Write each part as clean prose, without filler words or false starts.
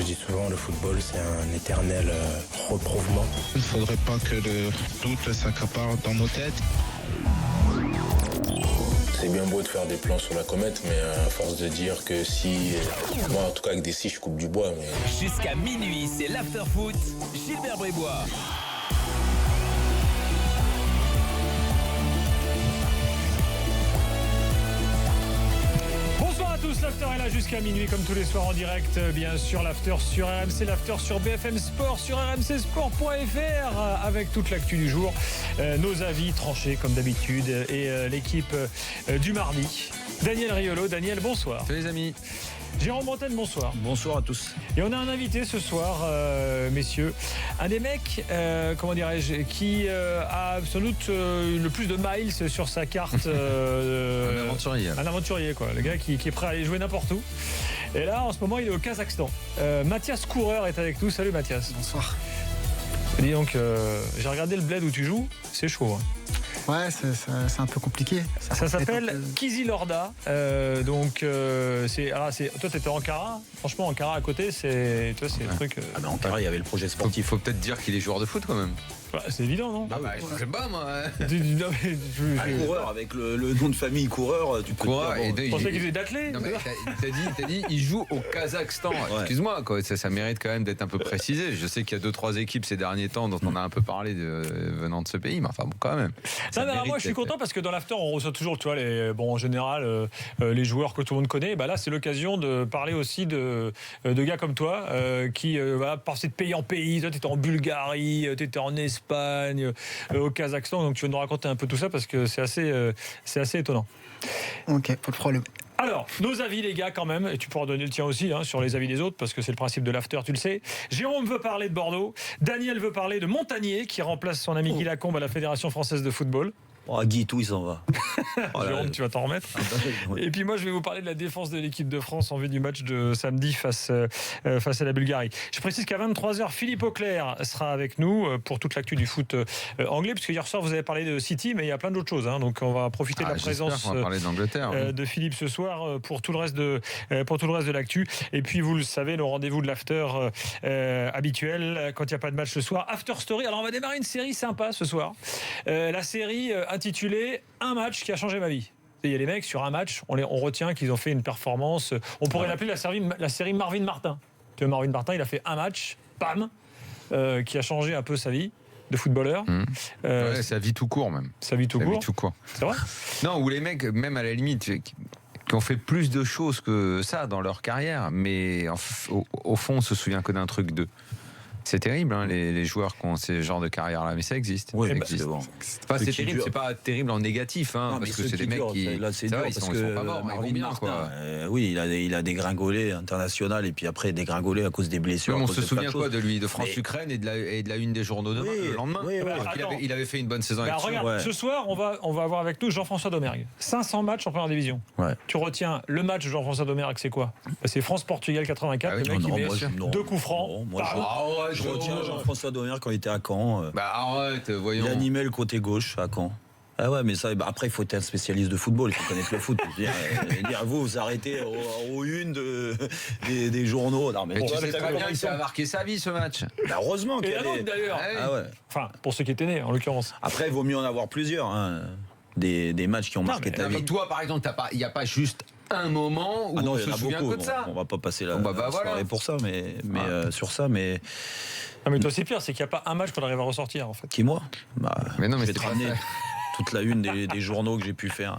dis souvent, le football, c'est un éternel reprouvement. Il ne faudrait pas que le doute s'accapare dans nos têtes. C'est bien beau de faire des plans sur la comète, mais à force de dire que si... Moi, en tout cas, avec des scies, je coupe du bois, mais... Jusqu'à minuit, c'est l'after-foot. Gilbert Brébois. Bonsoir à tous, l'after est là jusqu'à minuit comme tous les soirs en direct, bien sûr l'after sur RMC, l'after sur BFM Sport, sur rmcsport.fr avec toute l'actu du jour, nos avis tranchés comme d'habitude et l'équipe du mardi. Daniel Riolo, Daniel, bonsoir. Salut les amis. Jérôme Bretagne, bonsoir. Bonsoir à tous. Et on a un invité ce soir, messieurs. Un des mecs, comment dirais-je, qui a sans doute le plus de miles sur sa carte. Un aventurier. Un aventurier, quoi. Le gars qui est prêt à aller jouer n'importe où. Et là, en ce moment, il est au Kazakhstan. Mathias Coureur est avec nous. Salut Mathias. Bonsoir. Dis donc, j'ai regardé le bled où tu joues. C'est chaud, hein. Ouais, c'est un peu compliqué. Ça s'appelle Kizilorda. Donc, toi, t'étais en Ankara. Franchement, Ankara à côté, c'est le truc. Ah, mais Ankara, il y avait le projet sportif. Il faut peut-être dire qu'il est joueur de foot quand même. Ouais, c'est évident, non? Je sais pas, moi. Coureur, avec le nom de famille Coureur, tu peux Coureur, dire, Je pensais qu'il faisait d'athlète. Non, mais t'as dit, il joue au Kazakhstan. Ouais. Excuse-moi, quoi, ça mérite quand même d'être un peu précisé. Je sais qu'il y a 2-3 équipes ces derniers temps dont on a un peu parlé venant de ce pays, mais enfin, bon, quand même. Non, mais alors moi, je suis content parce que dans l'after, on reçoit toujours, tu vois, en général, les joueurs que tout le monde connaît. Bah là, c'est l'occasion de parler aussi de gars comme toi qui passaient de pays en pays. Toi, tu étais en Bulgarie, tu étais en Espagne, au Kazakhstan. Donc, tu vas nous raconter un peu tout ça parce que c'est assez étonnant. Ok, pas de problème. Alors, nos avis, les gars, quand même, et tu pourras donner le tien aussi, hein, sur les avis des autres, parce que c'est le principe de l'after, tu le sais. Jérôme veut parler de Bordeaux. Daniel veut parler de Montagnier, qui remplace son ami Guy Lacombe à la Fédération Française de Football. Oh, Guy, tout, il s'en va. Jérôme, tu vas t'en remettre. Et puis moi, je vais vous parler de la défense de l'équipe de France en vue du match de samedi face à la Bulgarie. Je précise qu'à 23h, Philippe Auclair sera avec nous pour toute l'actu du foot anglais, puisque hier soir, vous avez parlé de City, mais il y a plein d'autres choses. Hein, donc on va profiter de la présence de Philippe ce soir pour tout le reste de l'actu. Et puis, vous le savez, le rendez-vous de l'after habituel, quand il n'y a pas de match ce soir. After Story. Alors, on va démarrer une série sympa ce soir. La série intitulé « Un match qui a changé ma vie ». Il y a les mecs sur un match, on retient qu'ils ont fait une performance. On pourrait l'appeler la série Marvin Martin. Tu vois, Marvin Martin, il a fait un match, bam, qui a changé un peu sa vie de footballeur. Ouais, sa vie tout court même. Sa vie tout court. C'est vrai ? Non, ou les mecs, même à la limite, qui ont fait plus de choses que ça dans leur carrière, mais au fond, on se souvient que d'un truc d'eux. C'est terrible, hein, les joueurs qui ont ce genre de carrière-là, mais ça existe. Oui, ça existe. Enfin, c'est terrible, c'est pas terrible en négatif, hein, non, parce que c'est des mecs qui. Là, c'est dur, ils sont pas morts, mais ils vont bien, quoi. Oui, il a dégringolé international et puis après dégringolé à cause des blessures. On se souvient quoi de lui, de France-Ukraine et de la une des journaux demain, le lendemain. Il avait fait une bonne saison. Regarde, ce soir, on va avoir avec nous Jean-François Domergue. 500 matchs en première division. Ouais. Tu retiens le match de Jean-François Domergue, c'est quoi ? C'est France-Portugal 84. Le mec, il met 2 coups francs. Je retiens Jean-François Domergue quand il était à Caen. Arrête, voyons. Il animait le côté gauche à Caen. Ah ouais, mais ça, après, il faut être un spécialiste de football, il faut connaître le foot. Vous arrêtez aux unes des journaux. Non, mais tu sais très bien, il a marqué sa vie, ce match. Heureusement qu'il y a d'ailleurs. Ah ouais. Enfin, pour ceux qui étaient nés, en l'occurrence. Après, il vaut mieux en avoir plusieurs. Hein. Des matchs qui ont marqué ta vie. Toi, par exemple, il n'y a pas juste un moment où on se souvient que de ça. On va pas passer la soirée pour ça, mais sur ça, mais... Non, mais toi, c'est pire, c'est qu'il n'y a pas un match qu'on arrive à ressortir, en fait. Qui, moi ? Mais non, mais je vais te ramener toute la une des journaux que j'ai pu faire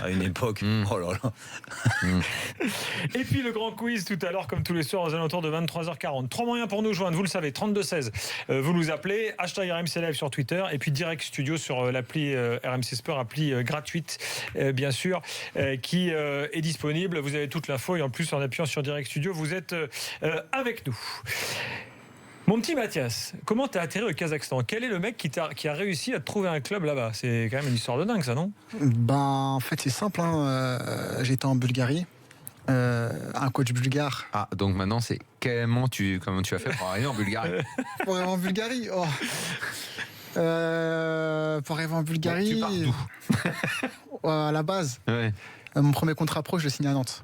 à une époque. Oh là là. Et puis le grand quiz tout à l'heure, comme tous les soirs, aux alentours de 23h40. 3 moyens pour nous joindre, vous le savez, 3216. Vous nous appelez, #RMC Live sur Twitter, et puis Direct Studio sur l'appli RMC Sport, appli gratuite, bien sûr, qui est disponible. Vous avez toute l'info, et en plus, en appuyant sur Direct Studio, vous êtes avec nous. Mon petit Mathias, comment t'as atterri au Kazakhstan ? Quel est le mec qui a réussi à te trouver un club là-bas ? C'est quand même une histoire de dingue, ça, non ? En fait, c'est simple. J'étais en Bulgarie. Un coach bulgare. Ah, donc maintenant, c'est comment tu as fait pour arriver en Bulgarie ? Pour arriver en Bulgarie pour arriver en Bulgarie... Tu pars d'où ? À la base. Ouais. Mon premier contrat pro, je le signe à Nantes.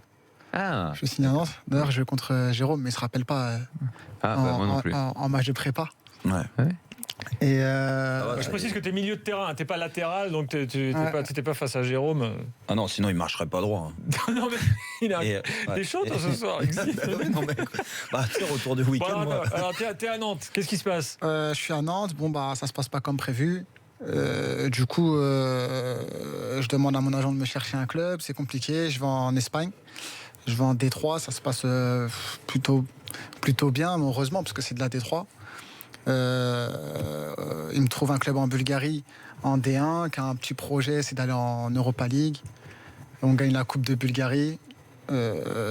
Ah, Je signe à Nantes. D'ailleurs, je vais contre Jérôme, mais il se rappelle pas moi non plus. en match de prépa. Ouais. Et Je précise que tu es milieu de terrain, tu n'es pas latéral, donc tu n'étais pas face à Jérôme. Ah non, sinon il marcherait pas droit. Non, mais il a Et, des chaud toi, ce soir. non, mais, tu sais, retour de week-end, moi. Alors, t'es à Nantes, qu'est-ce qui se passe? je suis à Nantes. Bon, bah, ça se passe pas comme prévu. Du coup, je demande à mon agent de me chercher un club. C'est compliqué. Je vais en Espagne. Je vais en D3. Ça se passe plutôt bien, mais heureusement, parce que c'est de la D3. Il me trouve un club en Bulgarie, en D1, qui a un petit projet, c'est d'aller en Europa League. On gagne la Coupe de Bulgarie.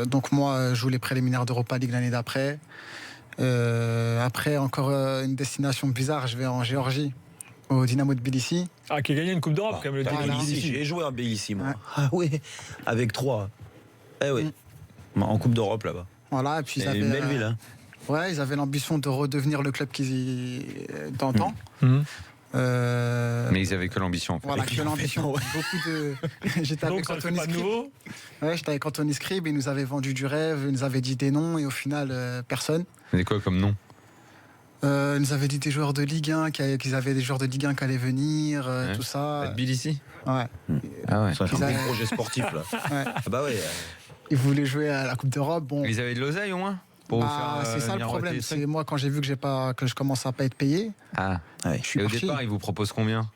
Donc moi, je joue les préliminaires d'Europa League l'année d'après. Après, encore une destination bizarre, je vais en Géorgie, au Dynamo de Tbilissi. Ah, qui a gagné une Coupe d'Europe, comme le T'as Dynamo de Tbilissi, Tbilissi. j'ai joué à Tbilissi, moi. Ouais. Ah oui, avec 3. Eh oui. En Coupe d'Europe, là-bas. Voilà, et puis C'est une belle ville, hein. Ouais, ils avaient l'ambition de redevenir le club d'antan. Mais ils avaient que l'ambition. En fait. Voilà, que l'ambition. Ouais. Beaucoup de. J'étais Donc, avec ça ne fait Anthony pas de Scrib. nouveau. Ouais, j'étais avec Anthony Scrib, il nous avait vendu du rêve, il nous avait dit des noms, et au final, personne. C'est quoi comme nom? Il nous avait dit des joueurs de Ligue 1, qu'ils avaient des joueurs de Ligue 1 qui allaient venir, Ouais. tout ça. Tbilissi? Ouais. Ah ouais. C'est un Ils avaient- bon projet sportif, là. Ouais. Ah bah ouais. Ils voulaient jouer à la Coupe d'Europe. Bon, Ils avaient de l'oseille au moins pour vous bah, faire, c'est ça le miroiter problème. les C'est trucs. moi, quand j'ai vu que je commence à pas être payé, Ah. Ouais. je suis Et au parti. départ, ils vous proposent combien?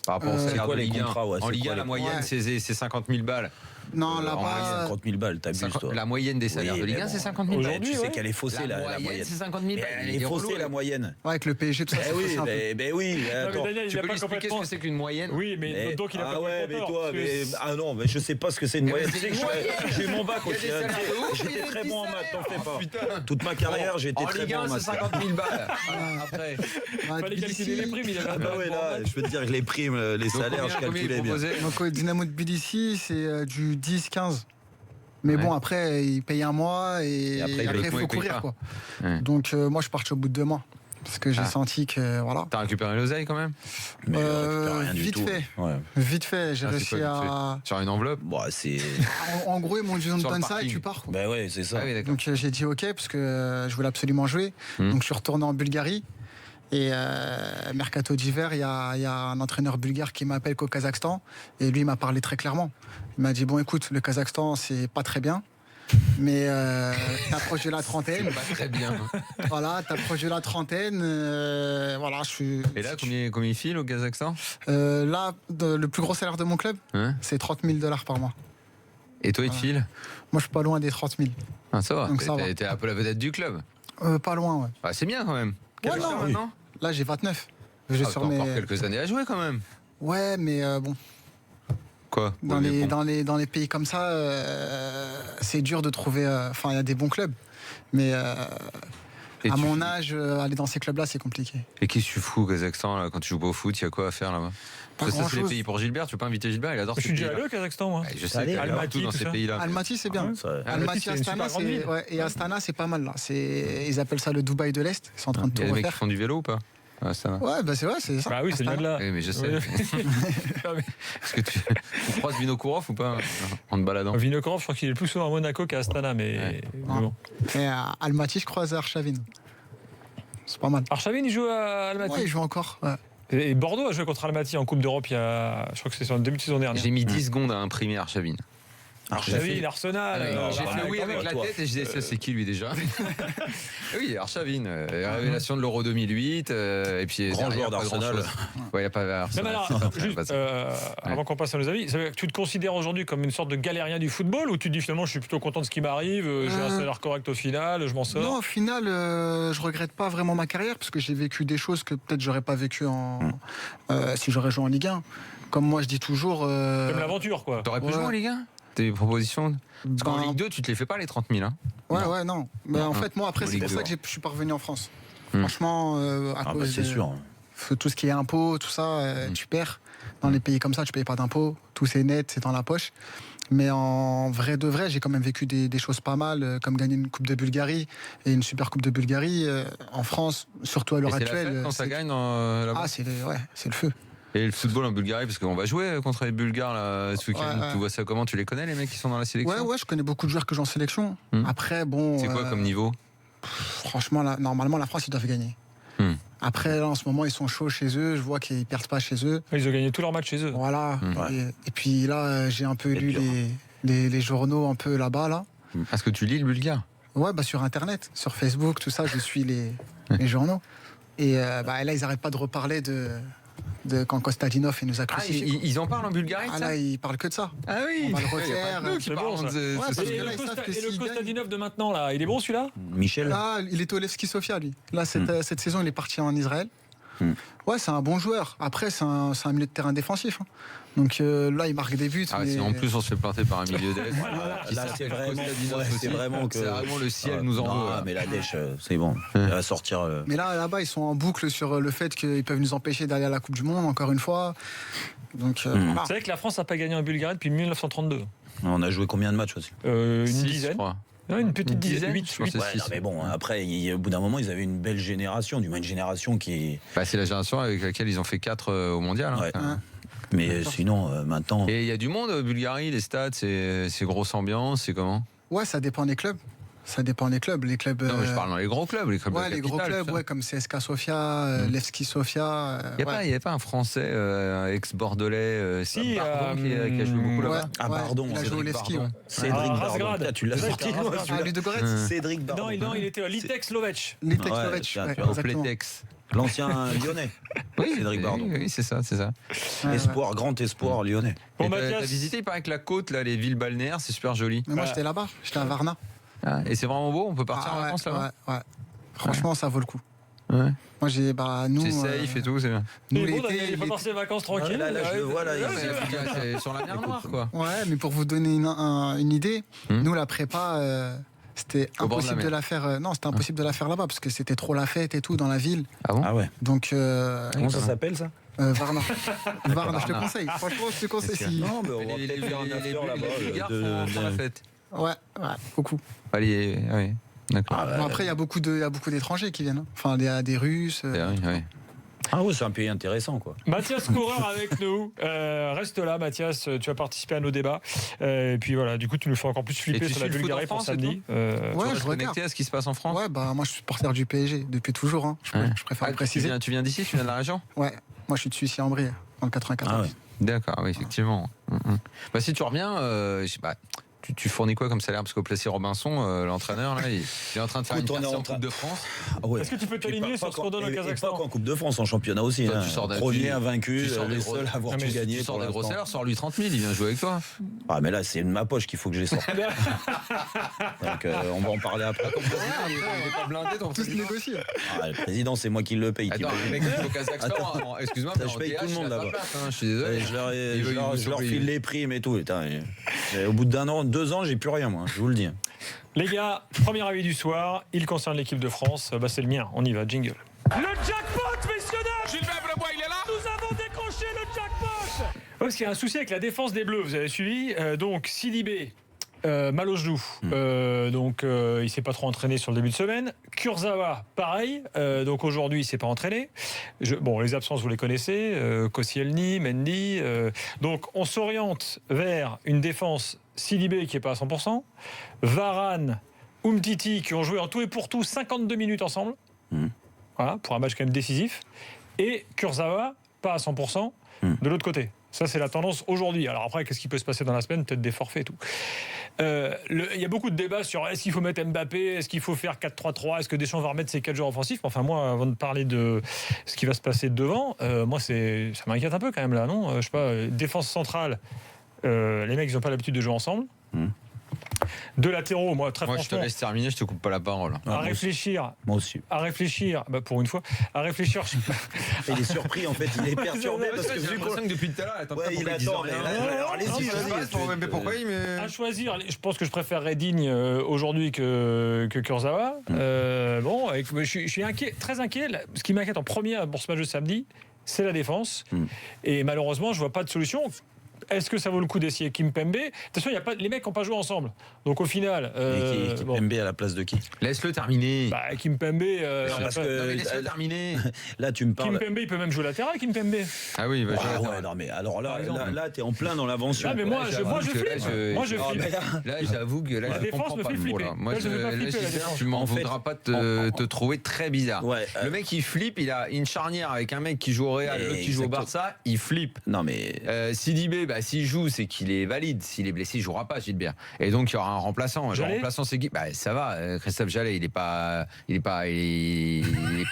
Par rapport au C'est salaire quoi de les Ligue 1. contrats, ouais, En c'est Ligue quoi 1, la les- moyenne, Ouais. c'est 50 000 balles. Non, en là-bas, 50 000 balles, t'abuses, toi. La moyenne des salaires Oui, de Ligue mais 1, c'est bon. 50 000 balles. Aujourd'hui, Tu sais ouais. qu'elle est faussée, la moyenne. c'est 50 000 balles. Elle est faussée, la moyenne. ouais, avec le PSG, tout ça, Eh c'est oui, faussé un peu. ben oui. Non, mais Attends. Daniel, il Tu a peux pas lui expliquer ce complètement. que c'est qu'une moyenne? Oui, mais Mais- donc il a pas ah ouais, mais compteur, toi, parce que mais ah non, mais je sais pas ce que c'est une moyenne. Tu sais que j'ai mon bac Il y a aussi. des hein, salaires tu sais, de ouf, il y J'étais a des très petits bon en maths, t'en fais salaires. pas. Oh, putain. Toute ma carrière, j'étais En très Ligue bon 1, en c'est maths. 50 000 balles. Après. Ouais, fallait Tbilissi. calculer les primes, il avait Ah un bah ouais, là, je peux te dire que les primes, les Donc, salaires, je combien calculais ils bien. proposaient? Donc au Dynamo de Tbilissi, c'est du 10-15. Mais Ouais. bon, après, ils payent un mois et, après, après, il ils faut payent courir. pas. Quoi. Ouais. Donc moi, je suis parti au bout de 2 mois. Parce que j'ai Ah. senti que, voilà. T'as récupéré l'oseille quand même? Mais récupère rien du vite tout. fait. Ouais. Vite fait, j'ai Ah, c'est réussi quoi, vite à... Sur une enveloppe? Bon, c'est. En gros, ils m'ont dit, on te Sur le donne ça et parking. tu pars. Quoi. Bah ouais, c'est ça. Ah oui, d'accord. Donc j'ai dit OK, parce que je voulais absolument jouer. Hmm. Donc je suis retourné en Bulgarie. Et mercato d'hiver, il y a un entraîneur bulgare qui m'appelle qu'au Kazakhstan. Et lui, il m'a parlé très clairement. Il m'a dit, bon, écoute, le Kazakhstan, c'est pas très bien. Mais t'approches de la trentaine. Pas très bien. Voilà, t'approches de la trentaine. Voilà, je suis... Et là, combien il file au Kazakhstan? Là, le plus gros salaire de mon club, Hein? c'est 30 000 $ par mois. Et toi, il te Voilà. file? Moi, je suis pas loin des 30 000. Ah, ça va. Donc ça va. T'es un peu la vedette du club. Pas loin, ouais. Ah, c'est bien quand même. Quel âge non, t'as oui. maintenant? Là, j'ai 29. Je Ah, vais t'as sur encore mes... quelques années à jouer quand même. Ouais, mais bon, Quoi? dans, Ouais, mais les, bon. dans les pays comme ça, c'est dur de trouver... Enfin, il y a des bons clubs. Mais Et à tu- mon âge, aller dans ces clubs-là, c'est compliqué. Et qu'est-ce que tu fous au Kazakhstan là, quand tu joues pas au foot? Il y a quoi à faire là-bas? Pas Parce que ça, c'est les grand-chose. pays pour Gilbert. Tu peux pas inviter Gilbert, il adore Je ces suis déjà pays-là. allé au Kazakhstan, moi. Ouais, je sais Allez, qu'il y a Almaty, partout dans tout ces ça. pays-là. Almaty, c'est bien. Ça- Almaty, Almaty, c'est une Astana, super grande ville. ouais, et Astana, c'est pas mal là. Ils appellent ça le Dubaï de l'Est. Ils sont en train de Il y a tout des mecs qui refaire. font du vélo ou pas? Ah, ça va. Ouais, bah c'est vrai, c'est ça. Bah oui, c'est bien de là. Oui, mais je sais. Ouais. Ah, mais Est-ce que tu croises Vinokourov ou pas en te baladant? Vinokourov, je crois qu'il est plus souvent à Monaco qu'à Astana, mais, Ouais. mais bon. Et à Almaty, je croise Arshavin. C'est pas mal. Arshavin, il joue à Almaty. Ouais, ils jouent encore. Ouais. Et Bordeaux a joué contre Almaty en Coupe d'Europe il y a. Je crois que c'est sur le début de saison dernière. J'ai mis 10 secondes à imprimer Arshavin. Arshavin, Arsenal. J'ai bah, fait oui bah, avec la toi. tête et je disais ça c'est qui lui déjà? Oui, Arshavin, révélation de l'Euro 2008 et puis Grand derrière, joueur pas d'Arsenal. grand-chose. Ouais, il a pas Même Arsenal. alors, juste, avant qu'on passe à nos avis, ça veut dire que tu te considères aujourd'hui comme une sorte de galérien du football ou tu te dis finalement je suis plutôt content de ce qui m'arrive, j'ai un salaire correct au final, je m'en sors? Non, au final, je regrette pas vraiment ma carrière parce que j'ai vécu des choses que peut-être j'aurais pas vécu si j'aurais joué en Ligue 1. Comme moi, je dis toujours. Comme l'aventure, quoi. T'aurais pu Ouais. jouer en Ligue 1? Tes propositions? Parce qu'en ben, Ligue 2, tu te les fais pas les 30 000. Hein. ouais, non. Mais en Non. fait, moi, après, En c'est Ligue pour ça 2, que je suis pas revenu en France. Hmm. Franchement, à Ah bah cause c'est de sûr. tout ce qui est impôts, tout ça, tu perds. Dans les pays comme ça, tu payes pas d'impôts. Tout c'est net, c'est dans la poche. Mais en vrai de vrai, j'ai quand même vécu des choses pas mal, comme gagner une Coupe de Bulgarie et une Super Coupe de Bulgarie. En France, surtout à Et l'heure c'est la actuelle. fête quand ça c'est- gagne là-bas? Ah, c'est le feu. Et le football en Bulgarie, parce qu'on va jouer contre les Bulgares là, ce week-end. Ouais. Tu vois ça comment? Tu les connais, les mecs qui sont dans la sélection? Ouais, je connais beaucoup de joueurs que j'ai en sélection. Après, bon. C'est quoi comme niveau? Franchement, là, normalement, la France, ils doivent gagner. Après, là, en ce moment, ils sont chauds chez eux. Je vois qu'ils perdent pas chez eux. Ils ont gagné tous leurs matchs chez eux. Voilà. Ouais. Et puis là, j'ai un peu lu dur, les journaux un peu là-bas, là. Est-ce que tu lis le bulgare? Ouais, bah sur Internet, sur Facebook, tout ça, je suis les journaux. Et là, ils n'arrêtent pas de reparler de quand Kostadinov il nous a crucifiés. Ils en parlent en Bulgarie? Là, ils parlent que de ça. Ah oui. On va le refaire. Qui C'est parlent bon, de ça. ce parce que sujet. là, ils savent que Et le s'ils Kostadinov de maintenant, là, il est bon celui-là? Michel. Là, il est au Levski Sofia, lui. Là, cette saison, il est parti en Israël. Ouais, c'est un bon joueur. Après, c'est un milieu de terrain défensif. Hein. Donc là, il marque des buts. Ah, mais... si en plus on se fait planter par un milieu d'aile. Là, c'est vraiment que. C'est vraiment le ciel nous en veut. Non, mais la dèche, c'est bon. Elle va sortir. Mais là-bas, ils sont en boucle sur le fait qu'ils peuvent nous empêcher d'aller à la Coupe du Monde, encore une fois. Donc, voilà. C'est vrai que la France n'a pas gagné en Bulgarie depuis 1932. On a joué combien de matchs aussi? Une Six, je dizaine. crois. Non, une petite dizaine. Je pense que c'est Ouais, six. non, mais bon, après, au bout d'un moment, ils avaient une belle génération, du moins une génération qui. Bah, c'est la génération avec laquelle ils ont fait 4 au mondial. Hein. Ouais. Hein. Mais sinon, maintenant. Et il y a du monde Bulgarie, les stades, c'est grosse ambiance, c'est comment? Ouais, ça dépend des clubs. Ça dépend des clubs. Les clubs. Non, mais je parle dans les gros clubs, les clubs de Ouais, les gros capitale, clubs, ça. ouais, comme CSKA Sofia, Levski Sofia. Il n'y a pas un Français ex-bordelais, Si, Bardon, qui a joué beaucoup là-bas. Ouais, Ah, ouais, pardon, il a joué au Cédric Levski. Bardon. Ouais. Cédric Ah, Bardon. Razgrad. Là, tu l'as Ouais, sorti, c'est moi, Razgrad. Ah, celui-là. Ludogorets. Cédric Bardon. Non, il était à Litex Lovech. Litex Ouais, Lovech, tiens, ouais, tu vois, au Au exactement. Plétex. L'ancien lyonnais. Cédric Bardon. Oui, c'est ça. Ouais, Espoir, grand espoir lyonnais. Bon, Et t'as Mathias, visité, il paraît que la côte, là, les villes balnéaires, c'est super joli. Mais moi, Bah. j'étais là-bas. J'étais à Varna. Ah, et c'est vraiment beau, on peut partir en ouais, vacances là-bas. ouais. Franchement, ça vaut le coup. Ouais. Moi, nous. C'est safe et tout, c'est bien. Nous, il est bon, l'été, Daniel, il peut passer ses vacances tranquille. Là, je le vois, là, C'est sur la mer Noire, quoi. Ouais, mais pour vous donner une idée, nous, la prépa, c'était Au bord de la impossible mer. de la faire. Non, c'était impossible de la faire là-bas parce que c'était trop la fête et tout dans la ville. Ah bon? Ah ouais. Donc, Comment ça s'appelle ça? Varna. Varna, je te conseille. Franchement, je te conseille. Si... Non, mais on va Les peut-être faire un after là-bas. Bulgares font la fête. Ouais, beaucoup. Allez, oui. D'accord. Bon, après, il y a beaucoup d'étrangers qui viennent. Hein. Enfin, des Russes. Oui. Ah ouais, c'est un pays intéressant, quoi. Mathias Coureur avec nous. Reste là, Mathias. Tu vas participer à nos débats. Et puis voilà, du coup, tu nous fais encore plus flipper Et tu sur la suis le foot Bulgarie en pour France et samedi. Ouais, Tu restes je connecté regarde. à ce qui se passe en France? Ouais, bah moi je suis supporter du PSG depuis toujours. Hein. Je préfère Ah, le préciser. tu viens d'ici, tu viens de la région? Ouais, moi je suis de Suisse-en-Brie, dans le 94. Ah ouais. D'accord, oui, effectivement. Bah, si tu reviens, je sais pas, tu fournis quoi comme salaire? Parce qu'au Plessis Robinson, l'entraîneur, là, il est en train de faire une Écoute, on est percée en en train- Coupe de France. Ah ouais. Est-ce que tu peux t'aligner Et sur pas ce qu'on donne au et Kazakhstan? pas qu'en Coupe de France, en championnat aussi. Toi, hein. tu sors d'un- Premier tu- invaincu, tu sors les des gros- seuls à avoir Non, mais tout gagné. Tu sors pour des gros l'instant. salaires, sors-lui 30 000, il vient jouer avec toi. Ah, mais là, c'est de ma poche qu'il faut que je les sorte. Donc, on va en parler après. Il est pas blindé, ton Tous président. négocier. Ah, le président, c'est moi qui le paye. Attends, Thibaut. le mec qui est au Kazakhstan, excuse-moi, mais Je en paye TH, tout le monde il a sa là-bas. place, hein, je suis désolé. Je leur, Il veut- je leur il veut- file les primes et tout. Putain, au bout d'un an, 2 ans, j'ai plus rien, moi. Je vous le dis. Les gars, premier avis du soir. Il concerne l'équipe de France. Bah, c'est le mien. On y va, jingle. Le jackpot, messieurs dames! Gilbert Brébois, il est là? Nous avons décroché le jackpot! Parce qu'il y a un souci avec la défense des Bleus, vous avez suivi. Donc, Sidibé, mal au genou. Donc, il s'est pas trop entraîné sur le début de semaine. Kurzawa, pareil. Donc, aujourd'hui, il s'est pas entraîné. Bon, les absences, vous les connaissez. Koscielny, Mendy. Donc, on s'oriente vers une défense Sidibé qui est pas à 100%. Varane, Umtiti, qui ont joué en tout et pour tout 52 minutes ensemble. Voilà, pour un match quand même décisif. Et Kurzawa, pas à 100%, de l'autre côté. Ça, c'est la tendance aujourd'hui. Alors après, qu'est-ce qui peut se passer dans la semaine? Peut-être des forfaits et tout. Il y a beaucoup de débats sur est-ce qu'il faut mettre Mbappé, est-ce qu'il faut faire 4-3-3, est-ce que Deschamps va remettre ses 4 joueurs offensifs? Enfin, moi, avant de parler de ce qui va se passer devant, moi, ça m'inquiète un peu quand même là, non? Je sais pas, défense centrale, les mecs, ils n'ont pas l'habitude de jouer ensemble. De latéraux, moi, très Moi, je te franchement, laisse terminer, je te coupe pas la parole. à réfléchir, bah, pour une fois, à réfléchir. Il est surpris, en fait. Il est perturbé parce que vu qu'on. que depuis tout à l'heure, Ouais, il attend. Mais là, allez-y, vas-y. pourquoi il me. À choisir, je pense que je préférerais Digne aujourd'hui que Kurzawa. Bon, je suis inquiet, très inquiet. Ce qui m'inquiète en premier pour ce match de samedi, c'est la défense. Et malheureusement, je vois pas de solution. est-ce que ça vaut le coup d'essayer Kimpembe? Attention, les mecs n'ont pas joué ensemble. Donc au final. Kimpembe à la place de qui? Laisse-le terminer. Kimpembe. Laisse-le terminer. Là, tu me parles. Kimpembe, il peut même jouer latéral, Kimpembe. Ah oui, il va jouer latéral. Ouais, non, mais alors là, t'es en plein dans l'invention. Ah, mais moi, je flippe. Moi, je flippe. Là, j'avoue que La je défense comprends me pas fait le mot, flipper. là. Moi, Là, je me fais pas flipper, la Gilbert, défense. tu m'en En fait, voudras pas te trouver très bizarre. Ouais, Le mec, il flippe, il a une charnière avec un mec qui joue au Real, l'autre qui joue au Barça, il flippe. Non, mais. Sidibé, s'il joue, c'est qu'il est valide. S'il est blessé, il jouera pas, Gilbert. Et donc, il y aura un remplaçant. Le Jallet remplaçant, c'est qui? Ça va. Christophe Jallet, il est pas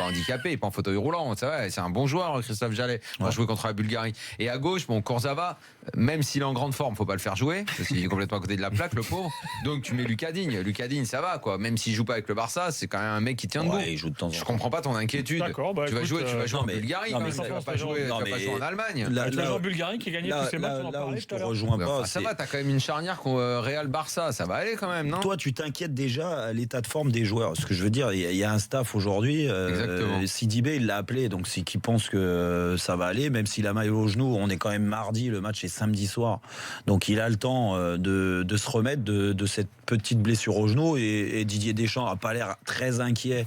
handicapé, il est pas en fauteuil roulant. Ça va, c'est un bon joueur, Christophe Jallet. On va jouer contre la Bulgarie. Et à gauche, Kurzawa, même s'il est en grande forme, faut pas le faire jouer, parce qu'il est complètement à côté de la plaque, le pauvre. Donc, tu mets Lucas Digne. Lucas Digne, ça va, quoi. Même s'il joue pas avec le Barça, c'est quand même un mec qui tient debout. Il joue de temps en temps. Je comprends pas ton inquiétude. D'accord, tu vas jouer en mais- Bulgarie, non, quand mais même. ça Tu vas va, pas jouer en Allemagne. Avec l'agent bulgarien qui a gagné tous ses matchs, on en Là où parlait je tout te à l'heure. rejoins pas. Ça c'est- va, t'as quand même une charnière Real-Barça, ça va aller quand même, non? Toi, tu t'inquiètes déjà à l'état de forme des joueurs. Ce que je veux dire, il y a un staff aujourd'hui. Exactement. Sidibé, il l'a appelé, donc c'est qu'il pense que ça va aller, même s'il a mal au genou. On est quand même mardi, le match est samedi soir, donc il a le temps de se remettre de cette petite blessure au genou. Et Didier Deschamps a pas l'air très inquiet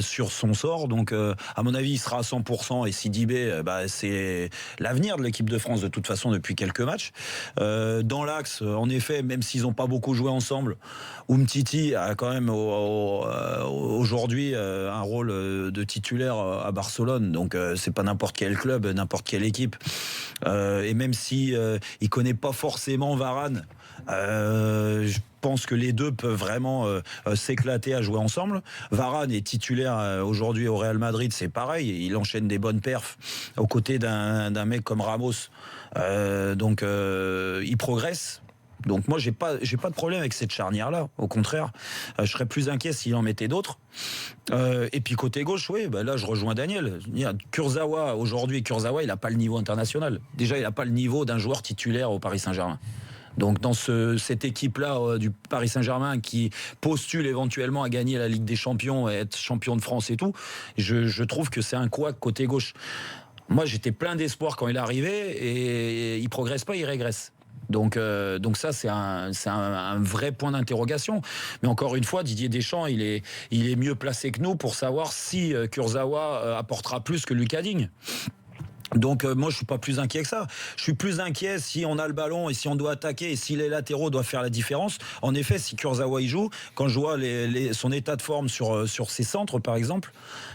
sur son sort. Donc, à mon avis, il sera à 100%. Et Sidibé, c'est l'avenir de l'équipe de France de toute façon depuis quelques matchs. Dans l'axe, en effet, même s'ils n'ont pas beaucoup joué ensemble, Umtiti a quand même aujourd'hui un rôle de titulaire à Barcelone. Donc c'est pas n'importe quel club, n'importe quelle équipe. Et même si il connaît pas forcément Varane, je pense que les deux peuvent vraiment s'éclater à jouer ensemble. Varane est titulaire aujourd'hui au Real Madrid, c'est pareil, il enchaîne des bonnes perfs aux côtés d'un mec comme Ramos. Donc il progresse. Donc moi j'ai pas de problème avec cette charnière là, au contraire, je serais plus inquiet s'il en mettait d'autres. Et puis côté gauche, oui, là je rejoins Daniel. Kurzawa, aujourd'hui, il a pas le niveau international. Déjà il a pas le niveau d'un joueur titulaire au Paris Saint-Germain. Donc dans cette équipe-là du Paris Saint-Germain qui postule éventuellement à gagner la Ligue des Champions et être champion de France et tout, je trouve que c'est un couac côté gauche. Moi j'étais plein d'espoir quand il est arrivé et il progresse pas, il régresse. Donc ça c'est un vrai point d'interrogation. Mais encore une fois, Didier Deschamps il est mieux placé que nous pour savoir si Kurzawa apportera plus que Lucas Digne. Donc moi je suis pas plus inquiet que ça. Je suis plus inquiet si on a le ballon et si on doit attaquer et si les latéraux doivent faire la différence. En effet, si Kurzawa y joue, quand je vois son état de forme sur ses centres par exemple.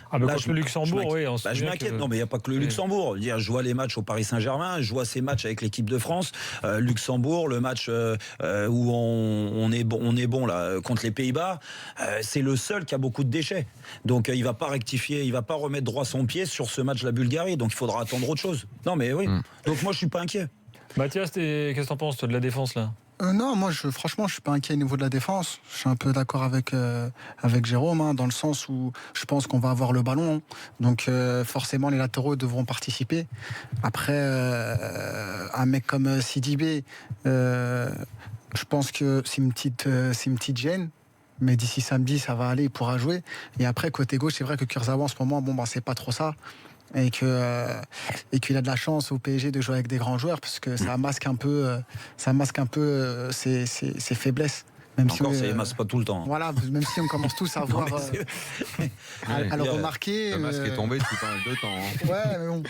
Ah bah contre le Luxembourg, oui. Je m'inquiète. Non, mais il n'y a pas que le Luxembourg. Je vois les matchs au Paris Saint-Germain, je vois ces matchs avec l'équipe de France, Luxembourg, le match où on est bon là contre les Pays-Bas. C'est le seul qui a beaucoup de déchets. Donc il va pas rectifier, il va pas remettre droit son pied sur ce match de la Bulgarie. Donc il faudra attendre autre chose. Non, mais oui. Donc moi je suis pas inquiet. Mathias, qu'est-ce que t'en penses toi, de la défense là? Non, moi, franchement, je suis pas inquiet au niveau de la défense. Je suis un peu d'accord avec Jérôme, dans le sens où je pense qu'on va avoir le ballon. Donc, forcément, les latéraux devront participer. Après, un mec comme Sidibé, je pense que c'est une petite gêne. Mais d'ici samedi, ça va aller, il pourra jouer. Et après, côté gauche, c'est vrai que Kurzawa, en ce moment, c'est pas trop ça. Et qu'il a de la chance au PSG de jouer avec des grands joueurs parce que ça masque un peu ses faiblesses. Même Encore, si ça émasse pas tout le temps. Voilà, même si on commence tous à voir à le remarquer. Le masque est tombé depuis pas mal de temps. Ouais, mais bon.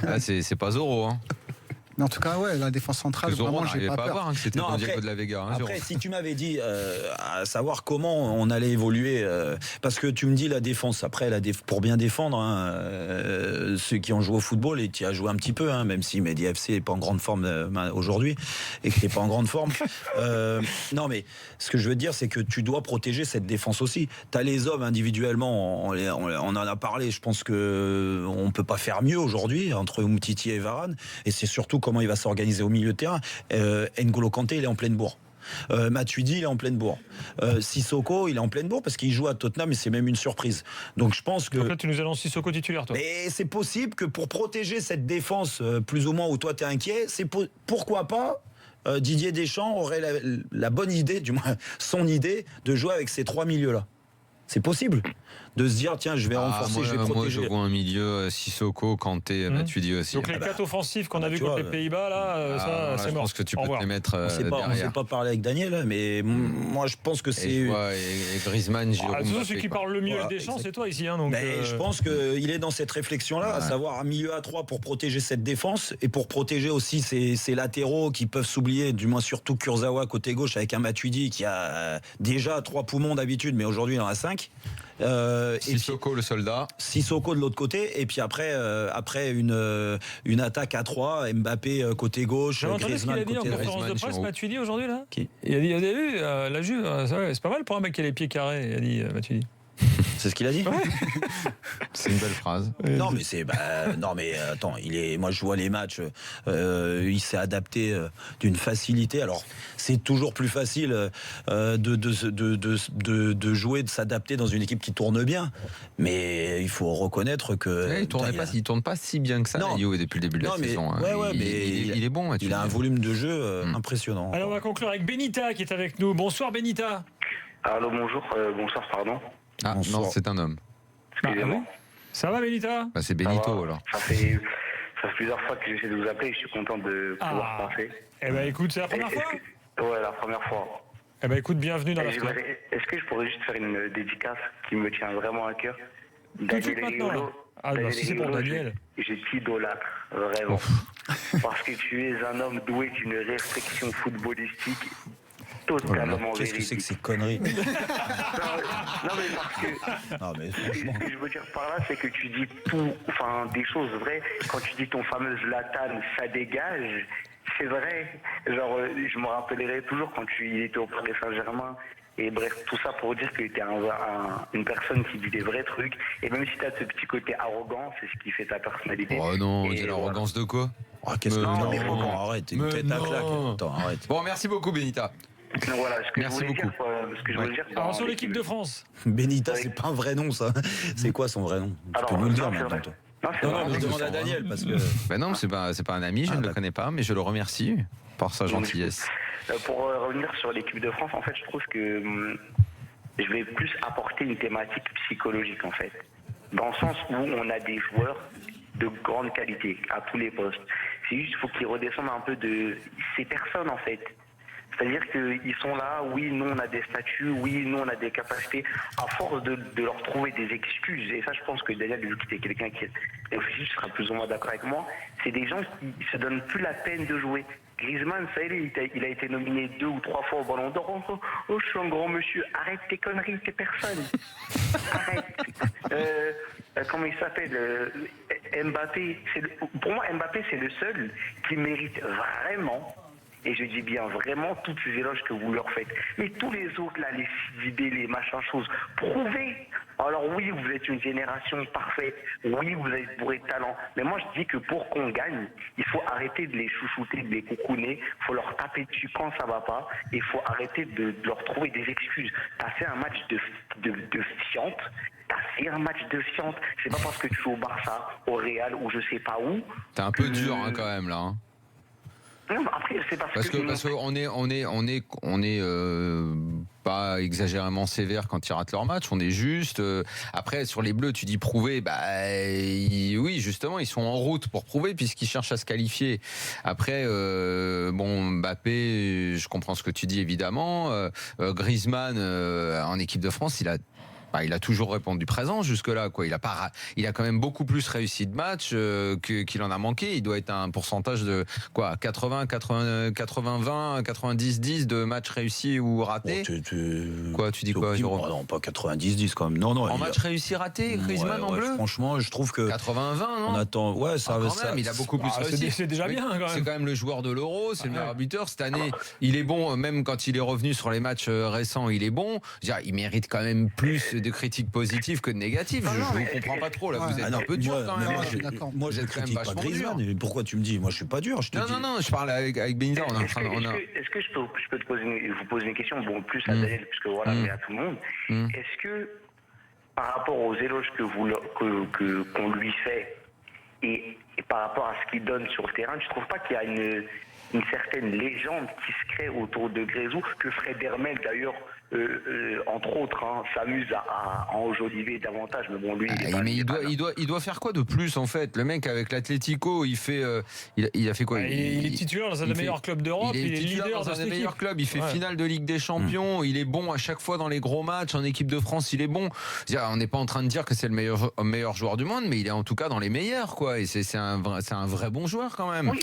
Là, c'est pas Zoro. Hein. Mais en tout cas, ouais, la défense centrale, Zoro, vraiment, on j'ai n'arrivait pas pas à peur. voir que c'était Non, dans après- Diego de la Vega. Hein, Après, Zoro. si tu m'avais dit à savoir comment on allait évoluer, parce que tu me dis la défense, après, pour bien défendre, ceux qui ont joué au football, et tu as joué un petit peu, même si Mehdi FC n'est pas en grande forme aujourd'hui, et que tu n'es pas en grande forme. Non, mais ce que je veux dire, c'est que tu dois protéger cette défense aussi. Tu as les hommes individuellement, on en a parlé, je pense qu'on ne peut pas faire mieux aujourd'hui, entre Umtiti et Varane, et c'est surtout comment il va s'organiser au milieu de terrain. N'Golo Kanté, il est en pleine bourre. Matuidi, il est en pleine bourre. Sissoko, il est en pleine bourre parce qu'il joue à Tottenham et c'est même une surprise. Donc je pense que. Donc là, tu nous annonces Sissoko titulaire, toi. Mais c'est possible que pour protéger cette défense, plus ou moins où toi t'es inquiet, pourquoi pas. Didier Deschamps aurait la bonne idée, du moins son idée, de jouer avec ces trois milieux-là. C'est possible de se dire tiens, je vais renforcer, je vais protéger. Moi, je vois un milieu Sissoko, Kanté, Matuidi aussi. Donc les 4 offensifs qu'on a vu contre les Pays-Bas, là, c'est mort. Je pense que tu peux te les mettre On ne s'est pas parlé avec Daniel, mais moi je pense que c'est. Et Griezmann, Giroud. Celui qui parle le mieux avec Deschamps, c'est toi ici. Donc, je pense qu'il est dans cette réflexion-là, à savoir un milieu à 3 pour protéger cette défense et pour protéger aussi ces latéraux qui peuvent s'oublier, du moins surtout Kurzawa côté gauche avec un Matuidi qui a déjà 3 poumons d'habitude, mais aujourd'hui il en a 5. Sissoko, le soldat. Sissoko de l'autre côté, et puis après une attaque à 3, Mbappé côté gauche, Griezmann côté droit. Il a dit en conférence de presse, Matuidi aujourd'hui là. Qui il a dit, vous avez vu, la Juve, c'est pas mal pour un mec qui a les pieds carrés, il a dit Matuidi. C'est ce qu'il a dit. C'est une belle phrase. Non mais attends, moi je vois les matchs, il s'est adapté d'une facilité. Alors c'est toujours plus facile de jouer, de s'adapter dans une équipe qui tourne bien, mais il faut reconnaître que il tourne pas si bien que ça depuis le début de la saison. Il est bon. Il a un volume de jeu impressionnant. Alors on va conclure avec Benita qui est avec nous. Bonsoir Benita. Allô, bonjour, bonsoir, pardon. Ah non, c'est un homme. Excusez-moi. Ça va Benita? C'est Benito alors. Ça fait plusieurs fois que j'essaie de vous appeler et je suis content de pouvoir passer. Eh ben écoute, c'est la première fois? Ouais, la première fois. Eh ben écoute, bienvenue dans la Est-ce que je pourrais juste faire une dédicace qui me tient vraiment à cœur? Tout de suite maintenant. Si c'est pour Daniel. Je t'idolâtre, vraiment. Parce que tu es un homme doué d'une réflexion footballistique totalement Qu'est-ce que c'est que ces conneries? Non mais parce que franchement. ce que je veux dire par là, c'est que tu dis tout, enfin des choses vraies. Quand tu dis ton fameux Zlatan, ça dégage, c'est vrai. Genre, je me rappellerai toujours quand il était au Paris Saint-Germain. Et bref, tout ça pour dire que tu es une personne qui dit des vrais trucs. Et même si tu as ce petit côté arrogant, c'est ce qui fait ta personnalité. Oh non, c'est l'arrogance de quoi? Qu'est-ce que arrête, une tête à claque. Attends, arrête. Bon, merci beaucoup Benita. Donc voilà, Merci beaucoup. Alors sur l'équipe de France. Benita, c'est pas un vrai nom ça. C'est quoi son vrai nom? Tu peux nous le dire maintenant. Non, je demande à Daniel parce que. Non, c'est pas un ami, je ne le connais pas, mais je le remercie pour sa gentillesse. Pour revenir sur l'équipe de France, en fait, je trouve que je vais plus apporter une thématique psychologique, en fait. Dans le sens où on a des joueurs de grande qualité à tous les postes. C'est juste qu'il faut qu'ils redescendent un peu de ces personnes, en fait. C'est-à-dire qu'ils sont là, oui, nous on a des statuts, oui, nous on a des capacités, à force de leur trouver des excuses. Et ça, je pense que Daniel, vu que tu es quelqu'un qui est aussi, tu seras plus ou moins d'accord avec moi, c'est des gens qui se donnent plus la peine de jouer. Griezmann, ça y est, il a été nominé 2 ou 3 fois au Ballon d'Or. Oh, je suis un grand monsieur. Arrête tes conneries, t'es personne. Arrête. Comment il s'appelle Mbappé. Pour moi, Mbappé, c'est le seul qui mérite vraiment, et je dis bien vraiment, toutes ces éloges que vous leur faites. Mais tous les autres, là, les Sidibé, les machins choses, prouvez. Alors oui, vous êtes une génération parfaite. Oui, vous êtes bourré de talent. Mais moi, je dis que pour qu'on gagne, il faut arrêter de les chouchouter, de les coucouner. Il faut leur taper dessus quand ça va pas. Et il faut arrêter de leur trouver des excuses. T'as fait un match de fiante. T'as fait un match de fiante. C'est pas parce que tu es au Barça, au Real ou je sais pas où. T'es un peu dur quand même là. Non, après, c'est parce qu'on est pas exagérément sévère quand ils ratent leur match, on est juste. Après, sur les Bleus, tu dis prouver, oui, justement, ils sont en route pour prouver puisqu'ils cherchent à se qualifier. Après, Mbappé, je comprends ce que tu dis évidemment. Griezmann, en équipe de France, il a toujours répondu présent jusque-là, quoi. Il a quand même beaucoup plus réussi de matchs qu'il en a manqué. Il doit être un pourcentage de 80, 20, 90, 10 de matchs réussis ou ratés. Quoi, tu dis quoi, Jérôme? Non, pas 90, 10 quand même. Non. En match réussi raté, Griezmann en bleu. Franchement, je trouve que 80, 20, non? On attend. Ouais, ça va. Il a beaucoup plus réussi. C'est déjà bien. Quand même. C'est quand même le joueur de l'Euro, c'est le meilleur buteur cette année. Il est bon, même quand il est revenu sur les matchs récents, il est bon. Il mérite quand même plus de critiques positives que de négatives. Je vous comprends pas trop là. Vous êtes un peu dur quand même. Moi, je critique pas Griezmann. Pourquoi tu me dis? Moi, je suis pas dur. Non. Je parle avec Benita. Est-ce que je peux vous poser une question, bon, plus à Daniel, puisque voilà, mais à tout le monde. Est-ce que par rapport aux éloges qu'on lui fait et par rapport à ce qu'il donne sur le terrain, tu trouves pas qu'il y a une certaine légende qui se crée autour de Grésou, que Fred Hermel d'ailleurs entre autres, s'amuse à enjoliver davantage. Mais bon, lui, mais il doit faire quoi de plus en fait? Le mec avec l'Atlético, il fait, il a fait quoi? Il est titulaire dans un des meilleurs clubs d'Europe. Il est leader dans un de des cette meilleurs équipe. clubs. Il fait finale de Ligue des Champions. Il est bon à chaque fois dans les gros matchs. En équipe de France, il est bon. C'est-à-dire, on n'est pas en train de dire que c'est le meilleur joueur du monde, mais il est en tout cas dans les meilleurs, quoi. Et c'est un vrai bon joueur quand même. Oui,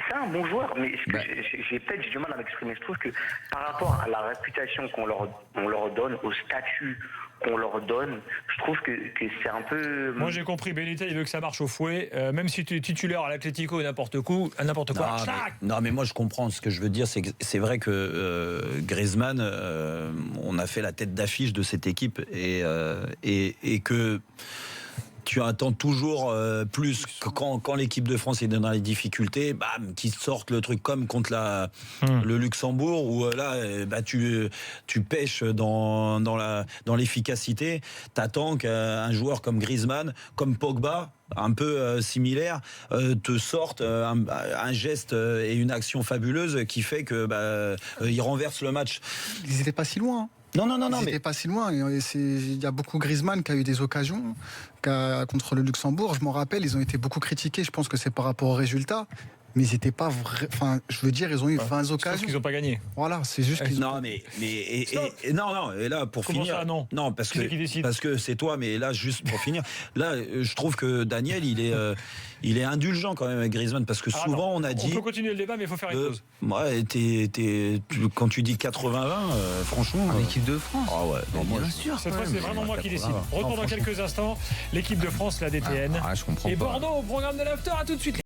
c'est un bon joueur, mais j'ai du mal à m'exprimer. Je trouve que par rapport à la réputation qu'on leur donne, au statut qu'on leur donne, je trouve que c'est un peu... Moi j'ai compris, Benitez il veut que ça marche au fouet, même si tu es titulaire à l'Atlético et n'importe quoi. Non, mais moi je comprends. Ce que je veux dire, c'est que c'est vrai que Griezmann, on a fait la tête d'affiche de cette équipe et que tu attends toujours plus quand l'équipe de France est dans les difficultés, bam, qu'ils sortent le truc comme contre le Luxembourg, où là, tu pêches dans l'efficacité. T'attends qu'un joueur comme Griezmann, comme Pogba, un peu similaire, te sorte un geste et une action fabuleuse qui fait que il renverse le match. Ils n'étaient pas si loin. Non, Ils n'étaient pas si loin. Il y a beaucoup Griezmann qui a eu des occasions contre le Luxembourg. Je m'en rappelle, ils ont été beaucoup critiqués. Je pense que c'est par rapport aux résultats. Mais ils n'étaient pas vrais. Enfin, je veux dire, ils ont eu 20 occasions. Sauf qu'ils n'ont pas gagné. Voilà, c'est juste qu'ils non, mais non. Et là, pour Comment finir, ça, non parce Qui c'est qui décide? parce que c'est toi. Mais là, juste pour finir, là, je trouve que Daniel, il est indulgent quand même avec Griezmann, parce que souvent on a dit. On peut continuer le débat, mais il faut faire une pause. Ouais, quand tu dis 80-20, franchement. L'équipe de France. Ah ouais. Non, moi, bien sûr. Cette fois, c'est vraiment moi qui décide. Retour dans quelques instants. L'équipe de France, la DTN. Je comprends Et pas. Bordeaux au programme de l'after. À tout de suite.